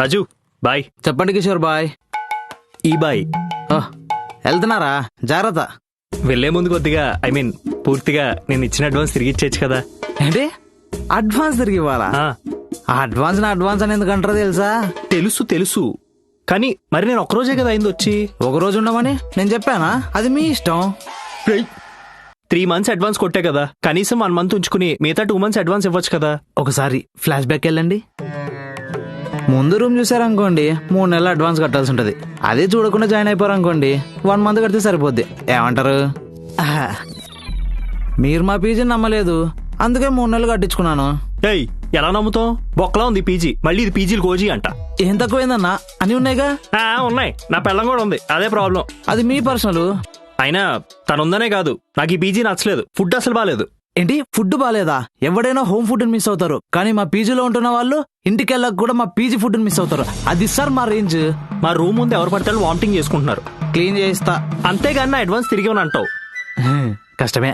రాజు bye. చెప్పండి Kishore bye. ఈ bye. వెళ్తున్నారా? జాగ్రత్త. వెళ్లే ముందు కొద్దిగా పూర్తిగా నేను ఇచ్చిన అడ్వాన్స్ తిరిగి ఇచ్చేచ్చు కదా. ఏంటి అడ్వాన్స్ తిరిగి ఇవ్వాలా? ఆ, అడ్వాన్స్ నా అడ్వాన్స్ అని ఎందుకంటారో తెలుసా? తెలుసు కానీ మరి నేను ఒక్కరోజే కదా అయింది వచ్చి. ఒక రోజు ఉండమని నేను చెప్పానా? అది మీ ఇష్టం. 3 months అడ్వాన్స్ కొట్టే కదా, కనీసం 1 month ఉంచుకుని మిగతా 2 months అడ్వాన్స్ ఇవ్వచ్చు కదా. ఒకసారి ఫ్లాష్ బ్యాక్ వెళ్ళండి. ముందు రూమ్ చూసారనుకోండి 3 నెలలు అడ్వాన్స్ కట్టాల్సి ఉంటుంది. అదే చూడకుండా జాయిన్ అయిపోయారనుకోండి 1 month కడితే సరిపోద్ది. ఏమంటారు? ఆహా. మీరు మా పీజీని నమ్మలేదు, అందుకే 3 నెలలు కట్టించుకున్నాను. ఏయ్, ఎలా నమ్ముతాం? బొక్కలా ఉంది పీజీ, మళ్ళీ ఇది పీజీలు కోజీ అంట. ఏం తక్కువైందన్నా? అని ఉన్నాయిగా. ఉన్నాయి, నా పెళ్ళం కూడా ఉంది, అదే ప్రాబ్లం. అది మీ పర్సనల్. అయినా తనుందనే కాదు, నాకు ఈ పీజీ నచ్చలేదు. ఫుడ్ అసలు బాలేదు. ఏంటి ఫుడ్ బాలేదా? ఎవడైనా హోమ్ ఫుడ్ మిస్ అవుతారు, కానీ మా పీజీలో ఉంటున్న వాళ్ళు ఇంటికి వెళ్ళక కూడా మా పీజీ ఫుడ్ మిస్ అవుతారు. అది సార్ మా రేంజ్. మా రూమ్ ముందు ఎవరు పడతారు వామిటింగ్ చేసుకుంటున్నారు. క్లీన్ చేయిస్తా, అంతేగాని నా అడ్వాన్స్ తిరిగి అంటావు. కష్టమే.